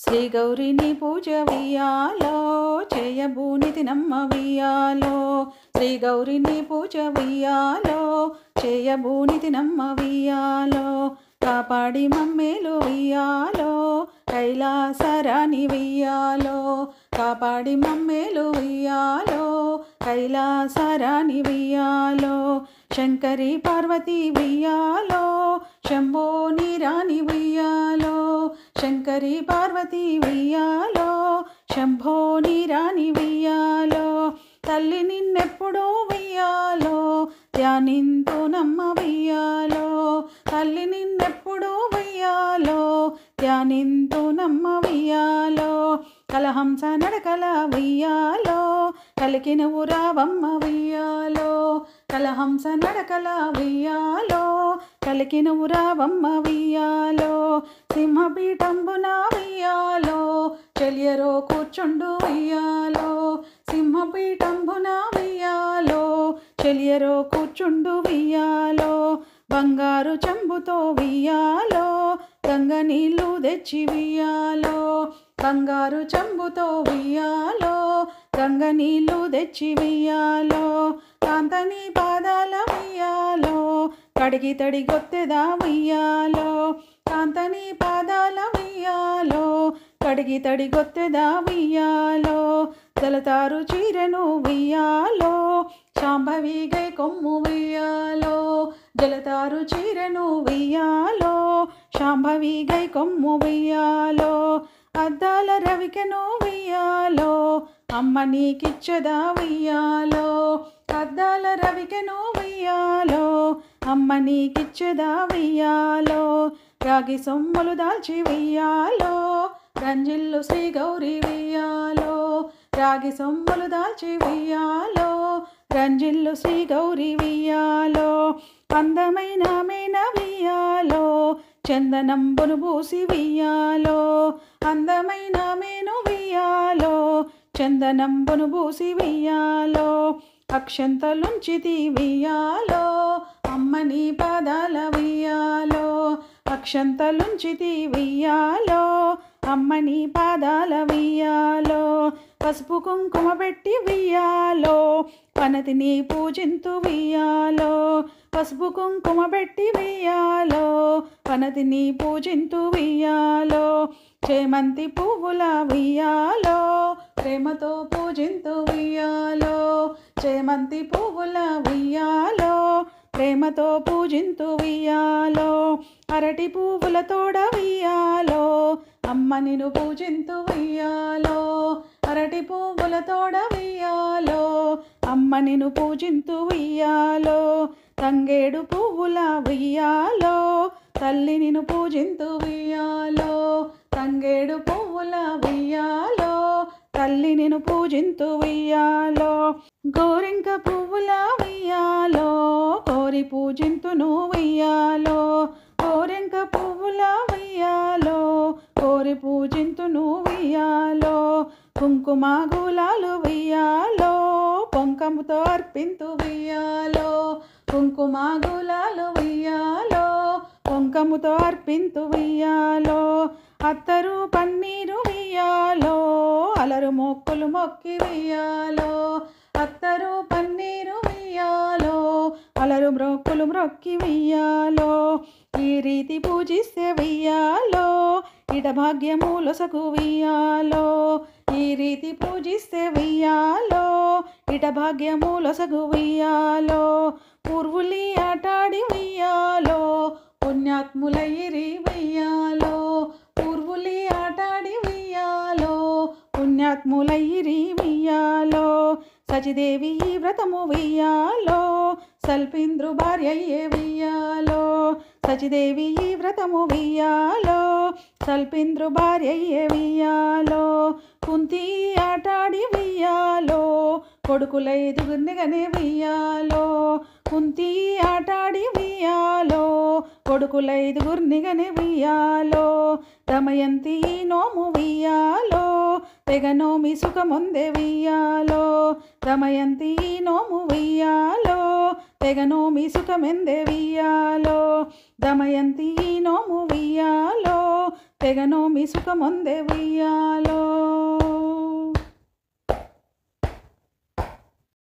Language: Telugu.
శ్రీ గౌరిని పూజ వియ్యాలో చేయబూనితి నమ్మ వియ్యాలో. శ్రీ గౌరిని పూజ వియ్యాలో చేయబూనితి నమ్మ వియ్యాలో. కాపాడి మమ్మేలు వియ్యాలో కైలాసరాణి వియ్యాలో. కాపాడి మమ్మేలు వియ్యాలో కైలాసరాణి వియ్యాలో. శంకరి పార్వతి వియ్యాలో శంభో నీరాణి వియ్యాలో. శంకరి పార్వతి వియ్యాలో శంభో నీరాణి వియ్యాలో. తల్లి నిన్నెప్పుడూ వియ్యాలో ధ్యానింతు నమ్మ వియ్యాలో. తల్లి నిన్నెప్పుడూ వియ్యాలో ధ్యానింతు నమ్మ వియ్యాలో. కలహంస నడకల వియ్యాలో కలికిన ఉరావమ్మ వియ్యాలో. కలహంస నడకల వియ్యాలో కలికిన ఉరావమ్మ వియ్యాలో. సింహపీఠంబున వియ్యాలో చెలియరో కూర్చుండు వియ్యాలో. సింహపీఠంబున వియ్యాలో చెలియరో కూర్చుండు వియ్యాలో. బంగారు చెంబుతో వియ్యాలో గంగ నీళ్ళు తెచ్చి వియ్యాలో. బంగారు చెంబుతో వియ్యాలో గంగ నీళ్ళు తెచ్చి వియ్యాలో. కాంతని పాదాల వియ్యాలో కడిగి తడి గొత్తెదా వియ్యాలో. కాంతని పాదాల వియ్యాలో కడిగి తడి గొత్తెదా వియ్యాలో. జలతారు చీరెను వియ్యాలో శాంభవి గై కొమ్ము వియ్యాలో. జలతారు చీరెను వియ్యాలో శాంభవి గై కొమ్ము వియ్యాలో. అద్దాల రవికెను వియ్యాలో అమ్మ నీకిచ్చదా వియ్యాలో. అద్దాల రవికెను వియ్యాలో అమ్మ నీకిచ్చదా వియ్యాలో. రాగి సొమ్ములు దాల్చి వియ్యాలో రంజిల్లు శ్రీ గౌరి వియ్యాలో. రాగి సొమ్ములు దాల్చి వియ్యాలో రంజిల్లు శ్రీ గౌరి వియ్యాలో. అందమైన మీన వియ్యాలో చందనంబును పూసి వియ్యాలో. అందమైన మీను వియ్యాలో చందనంబును పూసి వియ్యాలో. అక్షంతలుంచితి వియ్యాలో అమ్మ నీ పాదాల వియ్యాలో. అక్షంతలుంచితి వియ్యాలో అమ్మ నీ పాదాల వియ్యాలో. పసుపు కుంకుమ పెట్టి వియ్యాలో పనతిని పూజింతు వియ్యాలో. పసుపు కుంకుమ పెట్టి వియ్యాలో పనతిని పూజింతు వియ్యాలో. చేమంతి పువ్వుల వియ్యాలో ప్రేమతో పూజింతు వియ్యాలో. చేమంతి పువ్వుల వియ్యాలో ప్రేమతో పూజింతు వియ్యాలో. అరటి పువ్వుల తోడ వియ్యాలో అమ్మ నిన్ను పూజింతు వియ్యాలో. అరటి పువ్వుల తోడ వియ్యాలో అమ్మ నిన్ను పూజింతు వియ్యాలో. తంగేడు పువ్వుల వియ్యాలో తల్లి నిన్ను పూజింతు వియ్యాలో. తంగేడు పువ్వుల వియ్యాలో తల్లి నిన్ను పూజింతు వియ్యాలో. గోరింక పువ్వుల వియ్యాలో కోరి పూజింతును వియ్యాలో. గోరింక పువ్వుల వియ్యాలో కోరి పూజింతును వియ్యాలో. కుంకుమ గులాలు వియ్యాలో పొంకముతో అర్పింతు వియ్యాలో. కుంకుమ గులాలు వియ్యాలో పొంకముతో అర్పింతు వియ్యాలో. అత్తరు పన్నీరు వియ్యాలో అలరు మొక్కులు మొక్కి వియ్యాలో. అత్తరు పన్నీరు వియ్యాలో అలరు మొక్కులు మొక్కి వియ్యాలో. ఈ రీతి పూజిస్తే వియ్యాలో ఇటభాగ్యములొసగు వియ్యాలో. ఈ రీతి పూజిస్తే వియ్యాలో ఇటభాగ్యములొసగు వియ్యాలో. పూర్వులి ఆటాడి వియ్యాలో పుణ్యాత్ములయ్యిరి వియ్యాలో. పూర్వులి ఆటాడి వియ్యాలో పుణ్యాత్ములయ్యిరి వియ్యాలో. సచిదేవి ఈ వ్రతము వియ్యాలో సల్పింద్రు భార్య అయ్యే వియ్యాలో. సచిదేవి ఈ వ్రతము వియ్యాలో సల్పింద్రు భార్య అయ్యే వియ్యాలో. కుంతి ఆటాడి వియ్యాలో కొడుకులైదుగురినిగనే వియ్యాలో. కుంతి ఆటాడి వియ్యాలో కొడుకులైదుగురినిగనే వియ్యాలో. దమయంతి నోము వియ్యాలో తెగనోమి సుఖముందే వియ్యాలో. దమయంతి నోము వియ్యాలో తెగనోమి సుఖమెందే వియ్యాలో. దమయంతి నోము వియ్యాలో తెగనోమి సుఖమొందే ఉయ్యాలో.